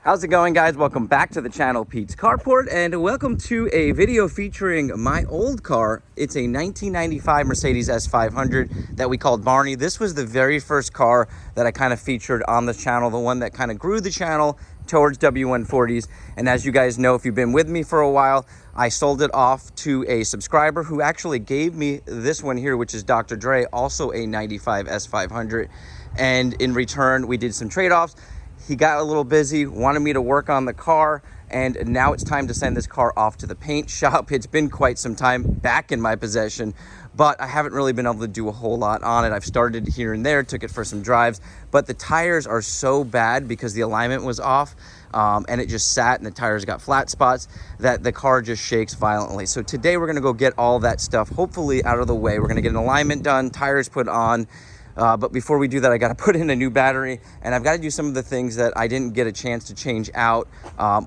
How's it going, guys? Welcome back to the channel, Pete's Carport, and welcome to a video featuring my old car. It's a 1995 Mercedes S500 that we called Barney. This was the very first car that I kind of featured on the channel, the one that kind of grew the channel towards W140s. And as you guys know, if you've been with me for a while, I sold it off to a subscriber who actually gave me this one here, which is Dr. Dre, also a 95 S500. And in return, we did some trade-offs. He got a little busy, wanted me to work on the car, and now it's time to send this car off to the paint shop. It's been quite some time back in my possession, but I haven't really been able to do a whole lot on it. I've started here and there, took it for some drives, but the tires are so bad because the alignment was off and it just sat and the tires got flat spots that the car just shakes violently. So today we're gonna go get all that stuff hopefully out of the way. We're gonna get an alignment done, tires put on, but before we do that, I got to put in a new battery, and I've got to do some of the things that I didn't get a chance to change out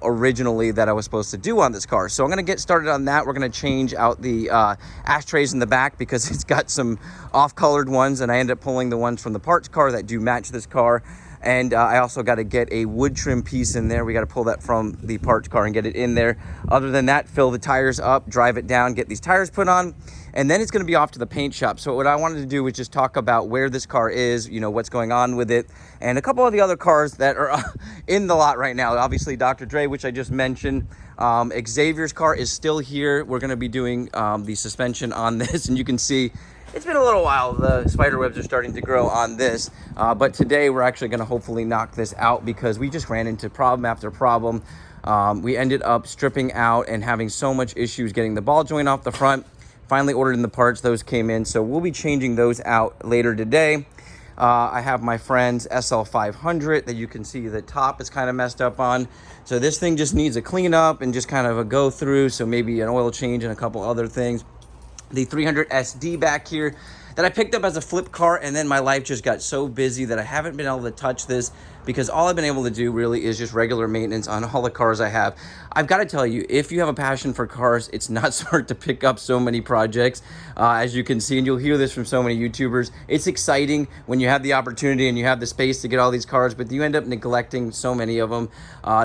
originally that I was supposed to do on this car. So I'm going to get started on that. We're going to change out the ashtrays in the back because it's got some off-colored ones, and I ended up pulling the ones from the parts car that do match this car. And I also got to get a wood trim piece in there. We got to pull that from the parts car and get it in there. Other than that, fill the tires up, drive it down, get these tires put on, and then it's going to be off to the paint shop. So what I wanted to do was just talk about where this car is, you know, what's going on with it, and a couple of the other cars that are in the lot right now. Obviously, Dr. Dre, which I just mentioned. Xavier's car is still here. We're going to be doing the suspension on this, and you can see it's been a little while. The spider webs are starting to grow on this, but today we're actually going to hopefully knock this out because we just ran into problem after problem. We ended up stripping out and having so much issues getting the ball joint off the front. Finally ordered in the parts, those came in, so we'll be changing those out later today. I have my friend's s500 that you can see the top is kind of messed up on. So this thing just needs a cleanup and just kind of a go through, so maybe an oil change and a couple other things. The 300 SD back here that I picked up as a flip car, and then my life just got so busy that I haven't been able to touch this because all I've been able to do really is just regular maintenance on all the cars I have. I've got to tell you, if you have a passion for cars, it's not smart to pick up so many projects. As you can see, and you'll hear this from so many YouTubers, it's exciting when you have the opportunity and you have the space to get all these cars, but you end up neglecting so many of them.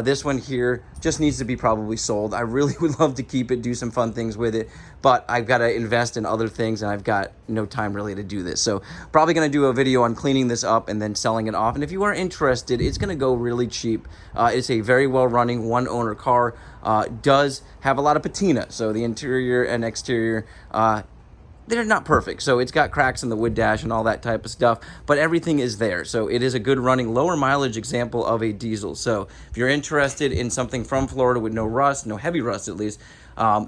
This one here just needs to be probably sold. I really would love to keep it, do some fun things with it, but I've got to invest in other things and I've got no time really to do this. So probably going to do a video on cleaning this up and then selling it off. And if you are interested, it's going to go really cheap. It's a very well running one owner car. Does have a lot of patina. So the interior and exterior, they're not perfect. So it's got cracks in the wood dash and all that type of stuff, but everything is there. So it is a good running, lower mileage example of a diesel. So if you're interested in something from Florida with no rust, no heavy rust at least,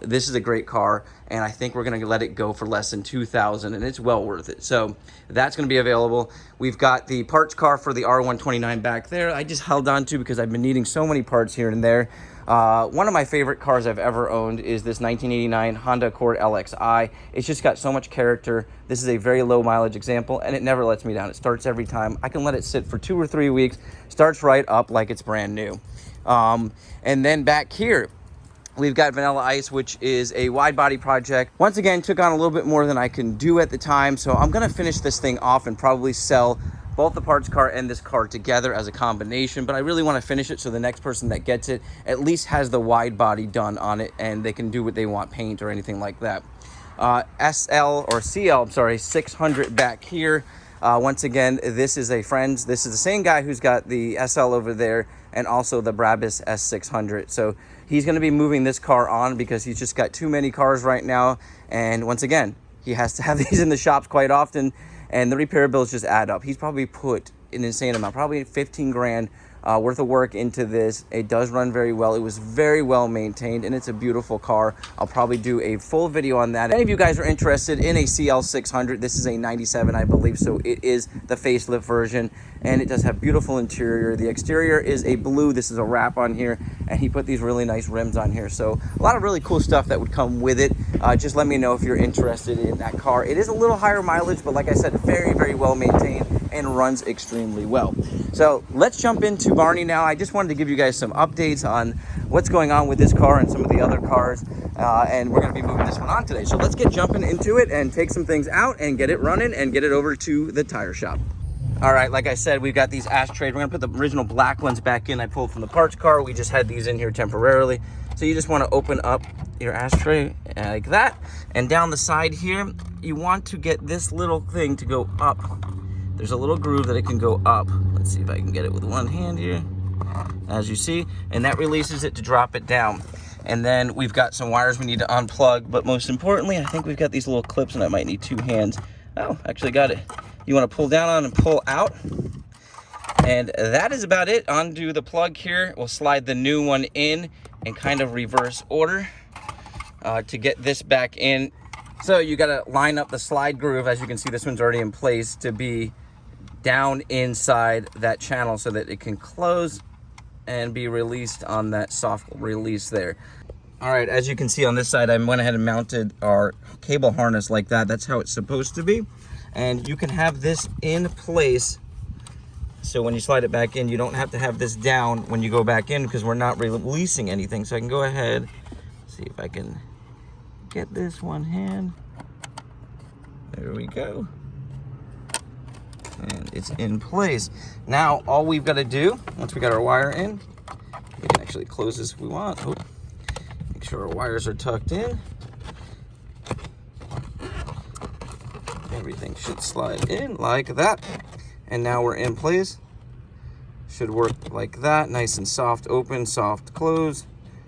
this is a great car, and I think we're going to let it go for less than $2,000, and it's well worth it. So that's going to be available. We've got the parts car for the R129 back there. I just held on to because I've been needing so many parts here and there. One of my favorite cars I've ever owned is this 1989 Honda Accord LXi. It's just got so much character. This is a very low mileage example, and it never lets me down. It starts every time. I can let it sit for 2 or 3 weeks, starts right up like it's brand new. And then back here, we've got Vanilla Ice, which is a wide body project. Once again, took on a little bit more than I can do at the time, so I'm gonna finish this thing off and probably sell both the parts car and this car together as a combination, but I really want to finish it so the next person that gets it at least has the wide body done on it and they can do what they want, paint or anything like that. CL 600 back here. Once again, this is a friend's. This is the same guy who's got the SL over there and also the Brabus S600. So he's going to be moving this car on because he's just got too many cars right now. And once again, he has to have these in the shops quite often, and the repair bills just add up. He's probably put an insane amount, probably 15 grand worth of work into this. It does run very well. It was very well maintained, and it's a beautiful car. I'll probably do a full video on that. If any of you guys are interested in a CL 600, this is a 97, I believe, so it is the facelift version, and it does have beautiful interior. The exterior is a blue. This is a wrap on here, and he put these really nice rims on here. So a lot of really cool stuff that would come with it. Just let me know if you're interested in that car. It is a little higher mileage, but like I said, very, very well maintained and runs extremely well. So let's jump into Barney now. I just wanted to give you guys some updates on what's going on with this car and some of the other cars, and we're going to be moving this one on today. So let's get jumping into it and take some things out and get it running and get it over to the tire shop. All right, like I said, we've got these ashtrays. We're gonna put the original black ones back in. I pulled from the parts car. We just had these in here temporarily. So you just wanna open up your ashtray like that. And down the side here, you want to get this little thing to go up. There's a little groove that it can go up. Let's see if I can get it with one hand here, as you see. And that releases it to drop it down. And then we've got some wires we need to unplug. But most importantly, I think we've got these little clips and I might need 2 hands. Oh, actually got it. You want to pull down on and pull out. And that is about it. Undo the plug here. We'll slide the new one in and kind of reverse order to get this back in. So you got to line up the slide groove. As you can see, this one's already in place to be down inside that channel so that it can close and be released on that soft release there. All right, as you can see on this side, I went ahead and mounted our cable harness like that. That's how it's supposed to be. And you can have this in place. So when you slide it back in, you don't have to have this down when you go back in because we're not releasing anything. So I can go ahead, see if I can get this one hand. There we go. And it's in place. Now, all we've got to do, once we got our wire in, we can actually close this if we want. Oh, make sure our wires are tucked in. Everything should slide in like that. And now we're in place. Should work like that, nice and soft open, soft close.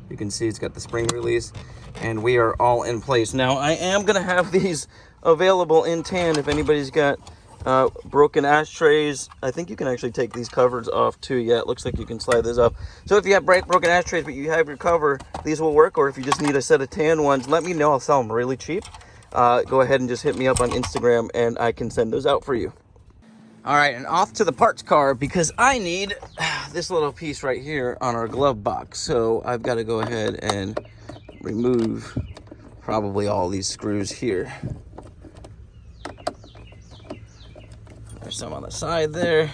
You can see it's got the spring release and we are all in place. Now I am gonna have these available in tan if anybody's got broken ashtrays. I think you can actually take these covers off too. Yeah, it looks like you can slide this off. So if you have broken ashtrays but you have your cover, these will work. Or if you just need a set of tan ones, let me know. I'll sell them really cheap. Go ahead and just hit me up on Instagram and I can send those out for you. All right, and off to the parts car because I need this little piece right here on our glove box. So I've got to go ahead and remove probably all these screws here. There's some on the side there.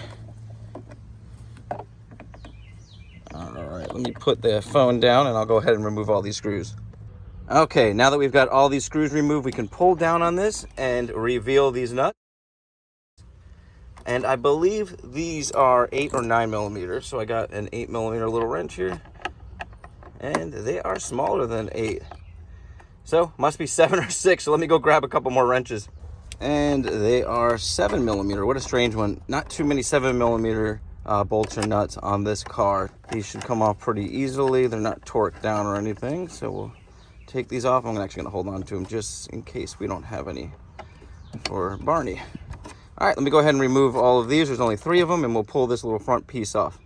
All right, let me put the phone down and I'll go ahead and remove all these screws. Okay, now that we've got all these screws removed, we can pull down on this and reveal these nuts. And I believe these are 8 or 9 millimeters. So I got an 8 millimeter little wrench here. And they are smaller than 8. So must be 7 or 6. So let me go grab a couple more wrenches. And they are 7 millimeter. What a strange one. Not too many 7 millimeter bolts or nuts on this car. These should come off pretty easily. They're not torqued down or anything. So we'll take these off. I'm actually going to hold on to them just in case we don't have any for Barney. All right, let me go ahead and remove all of these. There's only 3 of them, and we'll pull this little front piece off.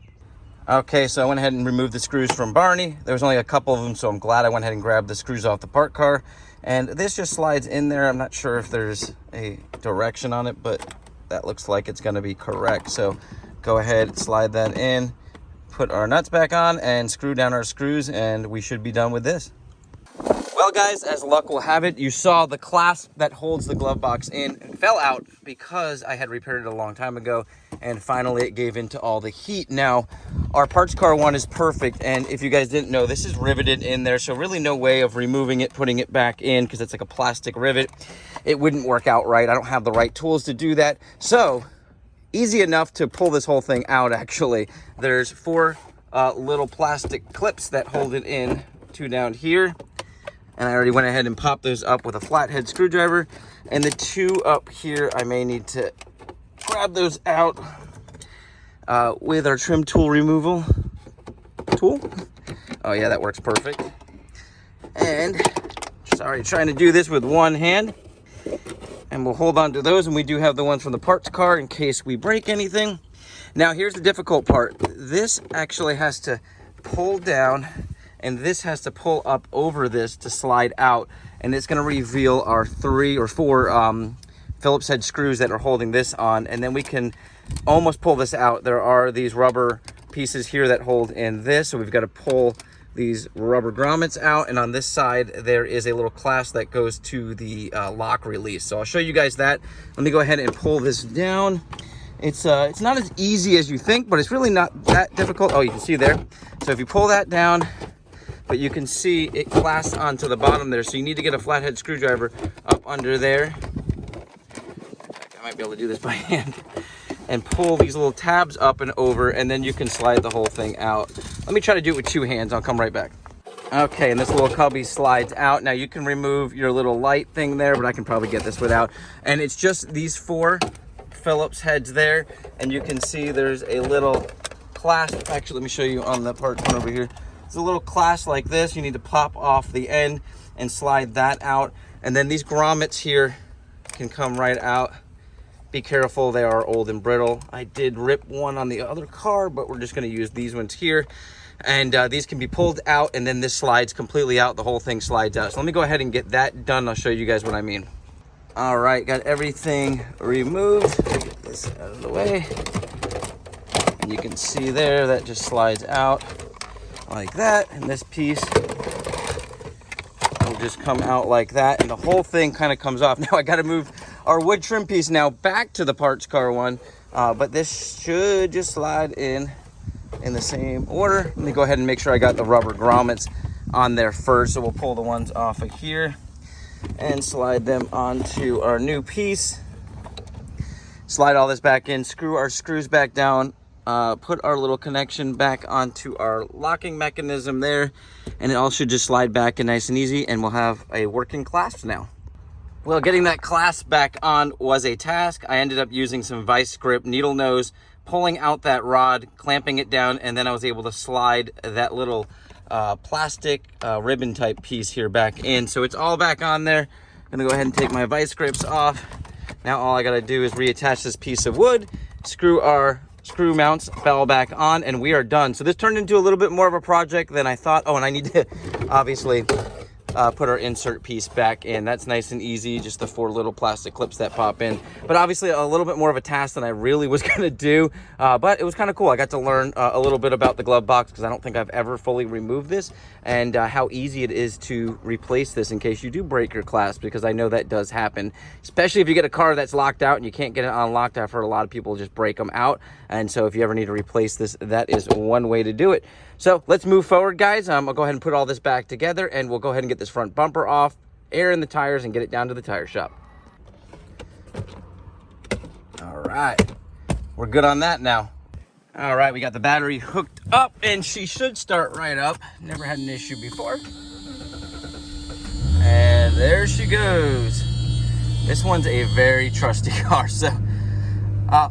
Okay, so I went ahead and removed the screws from Barney. There was only a couple of them, so I'm glad I went ahead and grabbed the screws off the part car. And this just slides in there. I'm not sure if there's a direction on it, but that looks like it's going to be correct. So go ahead, slide that in, put our nuts back on, and screw down our screws, and we should be done with this. Well guys, as luck will have it, you saw the clasp that holds the glove box in fell out because I had repaired it a long time ago, and finally it gave into all the heat. Now, our parts car one is perfect, and if you guys didn't know, this is riveted in there, so really no way of removing it, putting it back in, because it's like a plastic rivet. It wouldn't work out right. I don't have the right tools to do that. So, easy enough to pull this whole thing out, actually. There's 4 little plastic clips that hold it in, 2 down here. And I already went ahead and popped those up with a flathead screwdriver. And the 2 up here, I may need to grab those out with our trim tool removal tool. Oh yeah, that works perfect. And, sorry, trying to do this with one hand. And we'll hold on to those, and we do have the ones from the parts car in case we break anything. Now here's the difficult part. This actually has to pull down, and this has to pull up over this to slide out, and it's going to reveal our 3 or 4 Phillips head screws that are holding this on, and then we can almost pull this out. There are these rubber pieces here that hold in this, so we've got to pull these rubber grommets out, and on this side there is a little clasp that goes to the lock release. So I'll show you guys that. Let me go ahead and pull this down. It's not as easy as you think, but it's really not that difficult. Oh, you can see there. So if you pull that down, but you can see it clasps onto the bottom there, so you need to get a flathead screwdriver up under there. In fact, I might be able to do this by hand. and pull these little tabs up and over, and then you can slide the whole thing out. Let me try to do it with 2 hands. I'll come right back. Okay, and this little cubby slides out. Now you can remove your little light thing there, but I can probably get this without. And it's just these 4 Phillips heads there, and you can see there's a little clasp. Actually, let me show you on the part one over here. It's a little clasp like this. You need to pop off the end and slide that out. And then these grommets here can come right out. Be careful, they are old and brittle. I did rip one on the other car, but we're just gonna use these ones here. And these can be pulled out, and then this slides completely out. The whole thing slides out. So let me go ahead and get that done. I'll show you guys what I mean. All right, got everything removed. Get this out of the way. And you can see there, that just slides out like that. And this piece will just come out like that. And the whole thing kind of comes off. Now I gotta move our wood trim piece now back to the parts car one. But this should just slide in the same order. Let me go ahead and make sure I got the rubber grommets on there first. So we'll pull the ones off of here and slide them onto our new piece. Slide all this back in, screw our screws back down, put our little connection back onto our locking mechanism there, and it all should just slide back in nice and easy, and we'll have a working clasp now. Well, getting that clasp back on was a task. I ended up using some vice grip needle nose, pulling out that rod, clamping it down, and then I was able to slide that little plastic ribbon type piece here back in. So it's all back on there. I'm gonna go ahead and take my vice grips off. Now all I gotta do is reattach this piece of wood, screw our screw mounts fell back on, and we are done. So this turned into a little bit more of a project than I thought. Oh, and I need to obviously put our insert piece back in. That's nice and easy, just the 4 little plastic clips that pop in. But obviously a little bit more of a task than I really was gonna do, but it was kind of cool. I got to learn a little bit about the glove box, because I don't think I've ever fully removed this, and how easy it is to replace this in case you do break your clasp, because I know that does happen, especially if you get a car that's locked out and you can't get it unlocked. I've heard a lot of people just break them out, and so if you ever need to replace this, that is one way to do it. So let's move forward, guys. I'll go ahead and put all this back together, and we'll go ahead and get this front bumper off, air in the tires, and get it down to the tire shop. All right, we're good on that now. All right, we got the battery hooked up, and she should start right up. Never had an issue before. And there she goes. This one's a very trusty car, so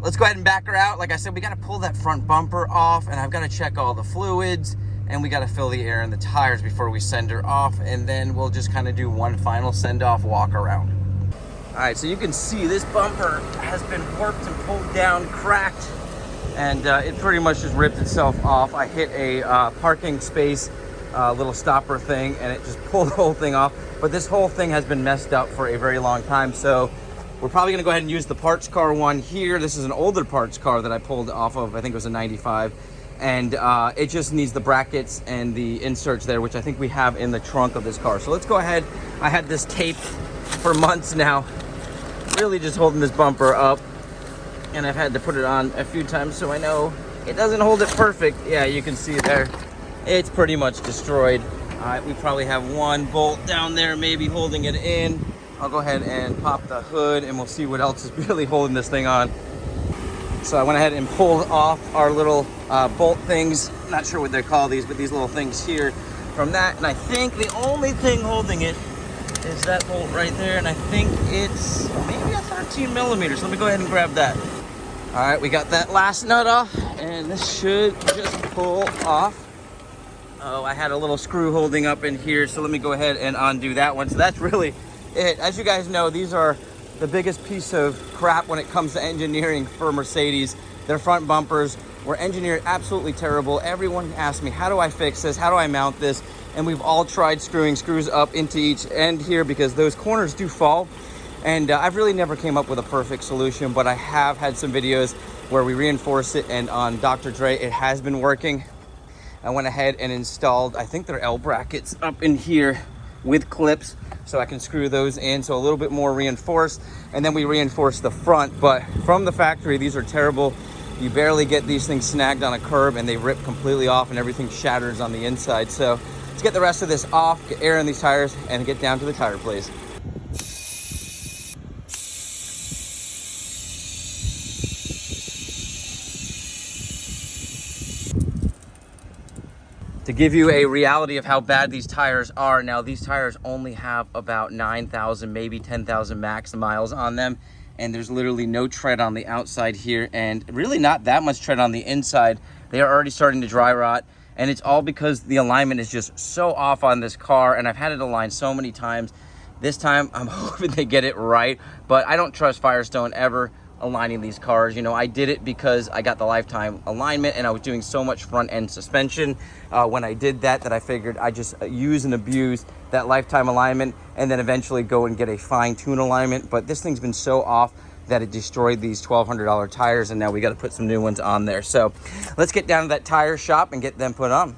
let's go ahead and back her out. Like I said, we got to pull that front bumper off, and I've got to check all the fluids, and we got to fill the air in the tires before we send her off, and then we'll just kind of do one final send-off walk around. All right, so you can see this bumper has been warped and pulled down, cracked, and it pretty much just ripped itself off. I hit a parking space little stopper thing, and it just pulled the whole thing off. But this whole thing has been messed up for a very long time, so we're probably gonna go ahead and use the parts car one here. This is an older parts car that I pulled off of, I think it was a 95. And it just needs the brackets and the inserts there, which I think we have in the trunk of this car. So let's go ahead. I had this taped for months now, really just holding this bumper up. And I've had to put it on a few times so I know it doesn't hold it perfect. Yeah, you can see there. It's pretty much destroyed. We probably have one bolt down there maybe holding it in. I'll go ahead and pop the hood, and we'll see what else is really holding this thing on. So I went ahead and pulled off our little bolt things. Not sure what they call these, but these little things here from that. And I think the only thing holding it is that bolt right there. And I think it's maybe a 13 millimeter. So let me go ahead and grab that. All right, we got that last nut off, and this should just pull off. Oh, I had a little screw holding up in here, so let me go ahead and undo that one. So that's really it. As you guys know, these are the biggest piece of crap when it comes to engineering for Mercedes. Their front bumpers were engineered absolutely terrible. Everyone asked me, how do I fix this? How do I mount this? And we've all tried screwing screws up into each end here, because those corners do fall. And I've really never came up with a perfect solution, but I have had some videos where we reinforce it, and on Dr. Dre, it has been working. I went ahead and installed, I think they're L brackets up in here with clips, so I can screw those in, so a little bit more reinforced. And then we reinforce the front, but from the factory, these are terrible. You barely get these things snagged on a curb, and they rip completely off, and everything shatters on the inside. So let's get the rest of this off, get air in these tires, and get down to the tire place. To give you a reality of how bad these tires are, now these tires only have about 9,000, maybe 10,000 max miles on them. And there's literally no tread on the outside here and really not that much tread on the inside. They are already starting to dry rot. And it's all because the alignment is just so off on this car. And I've had it aligned so many times. This time I'm hoping they get it right, but I don't trust Firestone ever aligning these cars. You know, I did it because I got the lifetime alignment and I was doing so much front end suspension when I did that I figured I just use and abuse that lifetime alignment and then eventually go and get a fine tune alignment. But this thing's been so off that it destroyed these $1,200 tires, and now we got to put some new ones on there. So let's get down to that tire shop and get them put on.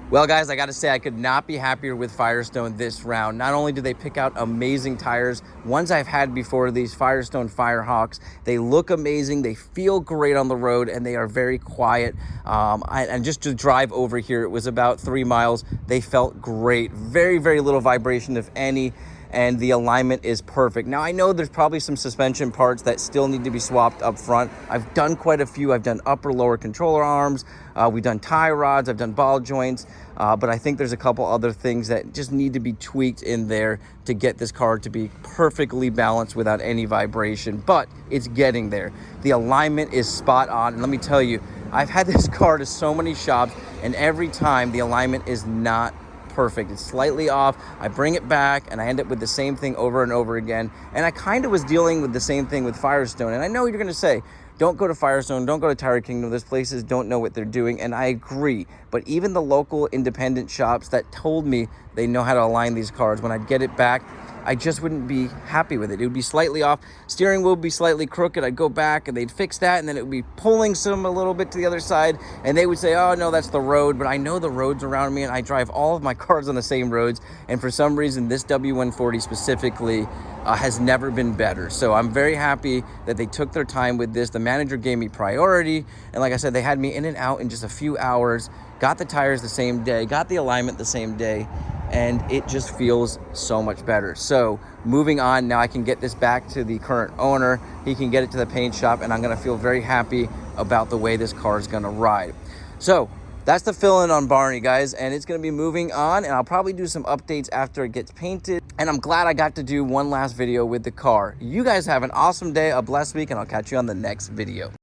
Well, guys, I got to say I could not be happier with Firestone this round. Not only do they pick out amazing tires, ones I've had before, these Firestone Firehawks, they look amazing, they feel great on the road, and they are very quiet. And just to drive over here, it was about 3 miles. They felt great. Very, very little vibration, if any, and the alignment is perfect. Now, I know there's probably some suspension parts that still need to be swapped up front. I've done quite a few. I've done upper, lower controller arms. We've done tie rods. I've done ball joints. But I think there's a couple other things that just need to be tweaked in there to get this car to be perfectly balanced without any vibration. But it's getting there. The alignment is spot on. And let me tell you, I've had this car to so many shops, and every time the alignment is not perfect. It's slightly off. I bring it back and I end up with the same thing over and over again. And I kind of was dealing with the same thing with Firestone. And I know you're going to say, don't go to Firestone, don't go to Tire Kingdom. Those places don't know what they're doing. And I agree. But even the local independent shops that told me they know how to align these cars, when I'd get it back, I just wouldn't be happy with it. It would be slightly off. Steering wheel would be slightly crooked. I'd go back and they'd fix that, and then it would be pulling some a little bit to the other side, and they would say, oh, no, that's the road. But I know the roads around me, and I drive all of my cars on the same roads, and for some reason, this W140 specifically has never been better. So I'm very happy that they took their time with this. The manager gave me priority, and like I said, they had me in and out in just a few hours, got the tires the same day, got the alignment the same day, and it just feels so much better. So moving on, now I can get this back to the current owner. He can get it to the paint shop, and I'm gonna feel very happy about the way this car is gonna ride. So that's the fill-in on Barney, guys, and it's gonna be moving on, and I'll probably do some updates after it gets painted. And I'm glad I got to do one last video with the car. You guys have an awesome day, a blessed week, and I'll catch you on the next video.